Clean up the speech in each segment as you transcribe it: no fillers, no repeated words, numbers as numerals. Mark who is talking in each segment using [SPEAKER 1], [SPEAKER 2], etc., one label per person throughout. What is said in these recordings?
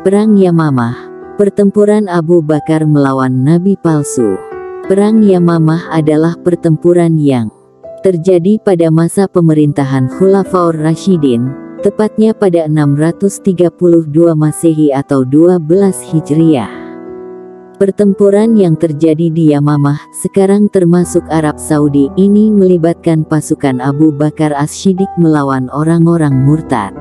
[SPEAKER 1] Perang Yamamah, pertempuran Abu Bakar melawan Nabi palsu. Perang Yamamah adalah pertempuran yang terjadi pada masa pemerintahan Khulafaur Rasyidin, tepatnya pada 632 Masehi atau 12 Hijriah. Pertempuran yang terjadi di Yamamah, sekarang termasuk Arab Saudi, ini melibatkan pasukan Abu Bakar As-Siddiq melawan orang-orang murtad.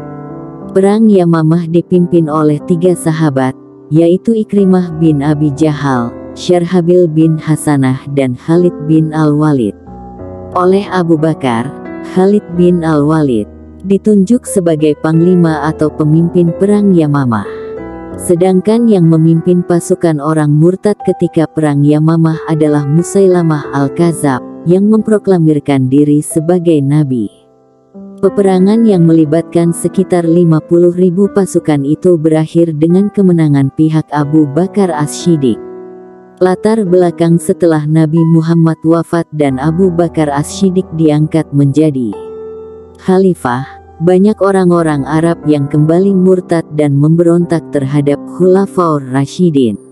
[SPEAKER 1] Perang Yamamah dipimpin oleh 3 sahabat, yaitu Ikrimah bin Abi Jahal, Syarhabil bin Hasanah dan Khalid bin Al-Walid. Oleh Abu Bakar, Khalid bin Al-Walid ditunjuk sebagai panglima atau pemimpin perang Yamamah. Sedangkan yang memimpin pasukan orang murtad ketika perang Yamamah adalah Musailamah Al-Kadzab, yang memproklamirkan diri sebagai nabi. Peperangan yang melibatkan sekitar 50.000 pasukan itu berakhir dengan kemenangan pihak Abu Bakar As-Siddiq. Latar belakang setelah Nabi Muhammad wafat dan Abu Bakar As-Siddiq diangkat menjadi khalifah, banyak orang-orang Arab yang kembali murtad dan memberontak terhadap Khulafaur Rasyidin.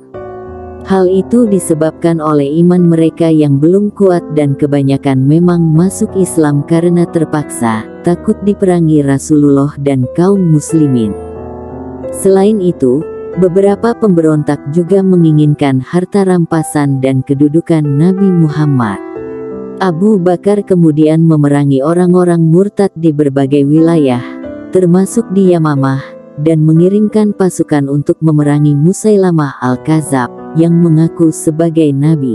[SPEAKER 1] Hal itu disebabkan oleh iman mereka yang belum kuat dan kebanyakan memang masuk Islam karena terpaksa, takut diperangi Rasulullah dan kaum muslimin. Selain itu, beberapa pemberontak juga menginginkan harta rampasan dan kedudukan Nabi Muhammad. Abu Bakar kemudian memerangi orang-orang murtad di berbagai wilayah, termasuk di Yamamah, dan mengirimkan pasukan untuk memerangi Musailamah Al-Kadzab, yang mengaku sebagai nabi.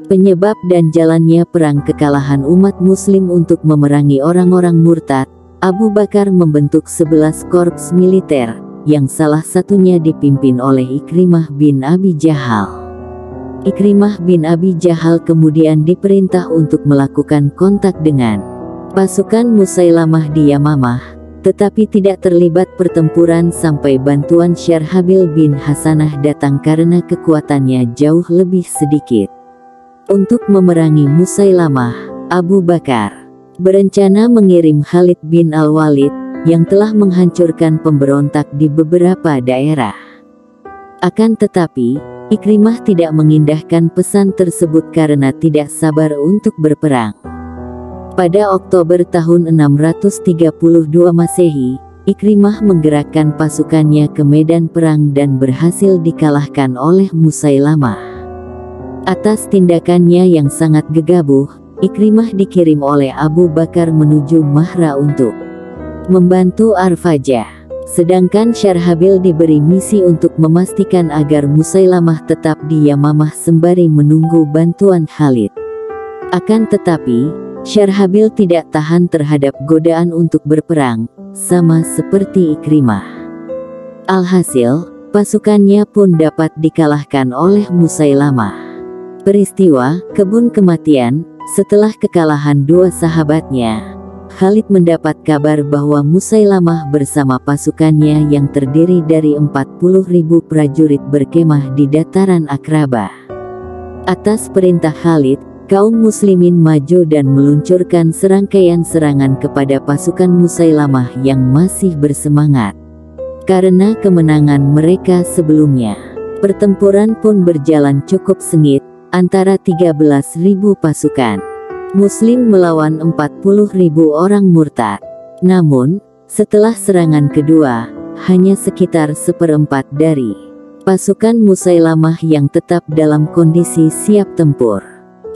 [SPEAKER 1] Penyebab dan jalannya perang kekalahan umat muslim untuk memerangi orang-orang murtad, Abu Bakar membentuk 11 korps militer, yang salah satunya dipimpin oleh Ikrimah bin Abi Jahal. Ikrimah bin Abi Jahal kemudian diperintah untuk melakukan kontak dengan pasukan Musailamah di Yamamah, tetapi tidak terlibat pertempuran sampai bantuan Syarhabil bin Hasanah datang karena kekuatannya jauh lebih sedikit. Untuk memerangi Musailamah, Abu Bakar berencana mengirim Khalid bin Al-Walid, yang telah menghancurkan pemberontak di beberapa daerah. Akan tetapi, Ikrimah tidak mengindahkan pesan tersebut karena tidak sabar untuk berperang. Pada Oktober tahun 632 Masehi, Ikrimah menggerakkan pasukannya ke medan perang dan berhasil dikalahkan oleh Musailamah. Atas tindakannya yang sangat gegabah, Ikrimah dikirim oleh Abu Bakar menuju Mahra untuk membantu Arfajah. Sedangkan Syarhabil diberi misi untuk memastikan agar Musailamah tetap di Yamamah sembari menunggu bantuan Khalid. Akan tetapi, Syarhabil tidak tahan terhadap godaan untuk berperang, sama seperti Ikrimah. Alhasil, pasukannya pun dapat dikalahkan oleh Musailamah. Peristiwa kebun kematian. Setelah kekalahan 2 sahabatnya, Khalid mendapat kabar bahwa Musailamah bersama pasukannya yang terdiri dari 40.000 prajurit berkemah di dataran Akrabah. Atas perintah Khalid, kaum muslimin maju dan meluncurkan serangkaian serangan kepada pasukan Musailamah yang masih bersemangat karena kemenangan mereka sebelumnya. Pertempuran pun berjalan cukup sengit, antara 13.000 pasukan Muslim melawan 40.000 orang murtad. Namun, setelah serangan kedua, hanya sekitar 1/4 dari pasukan Musailamah yang tetap dalam kondisi siap tempur.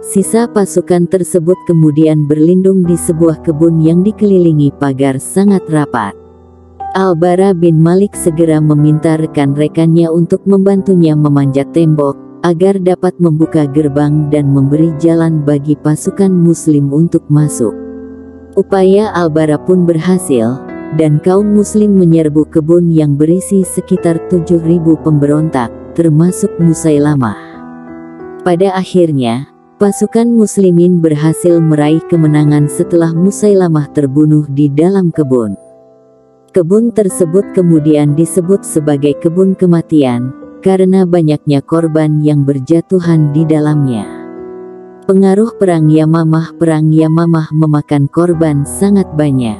[SPEAKER 1] Sisa pasukan tersebut kemudian berlindung di sebuah kebun yang dikelilingi pagar sangat rapat. Al-Bara bin Malik segera meminta rekan-rekannya untuk membantunya memanjat tembok, agar dapat membuka gerbang dan memberi jalan bagi pasukan muslim untuk masuk. Upaya Al-Bara pun berhasil, dan kaum muslim menyerbu kebun yang berisi sekitar 7.000 pemberontak, termasuk Musailamah. Pada akhirnya, pasukan muslimin berhasil meraih kemenangan setelah Musailamah terbunuh di dalam kebun. Kebun tersebut kemudian disebut sebagai kebun kematian, karena banyaknya korban yang berjatuhan di dalamnya. Pengaruh Perang Yamamah memakan korban sangat banyak.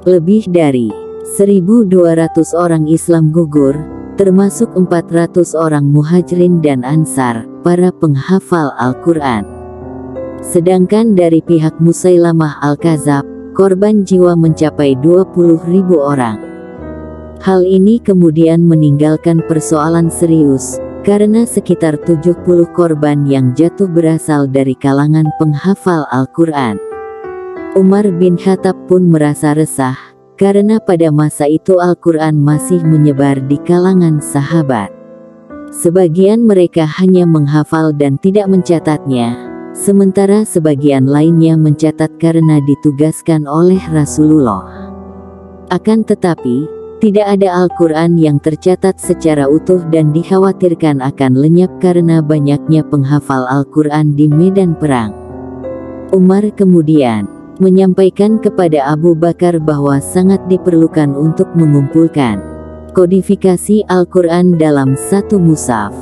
[SPEAKER 1] Lebih dari 1.200 orang Islam gugur, termasuk 400 orang muhajirin dan ansar, para penghafal Al-Quran. Sedangkan dari pihak Musailamah Al-Kadzab, korban jiwa mencapai 20.000 orang. Hal ini kemudian meninggalkan persoalan serius, karena sekitar 70 korban yang jatuh berasal dari kalangan penghafal Al-Quran. Umar bin Khattab pun merasa resah, karena pada masa itu Al-Quran masih menyebar di kalangan sahabat. Sebagian mereka hanya menghafal dan tidak mencatatnya, sementara sebagian lainnya mencatat karena ditugaskan oleh Rasulullah. Akan tetapi, tidak ada Al-Quran yang tercatat secara utuh dan dikhawatirkan akan lenyap karena banyaknya penghafal Al-Quran di medan perang. Umar kemudian menyampaikan kepada Abu Bakar bahwa sangat diperlukan untuk mengumpulkan kodifikasi Al-Quran dalam satu mushaf.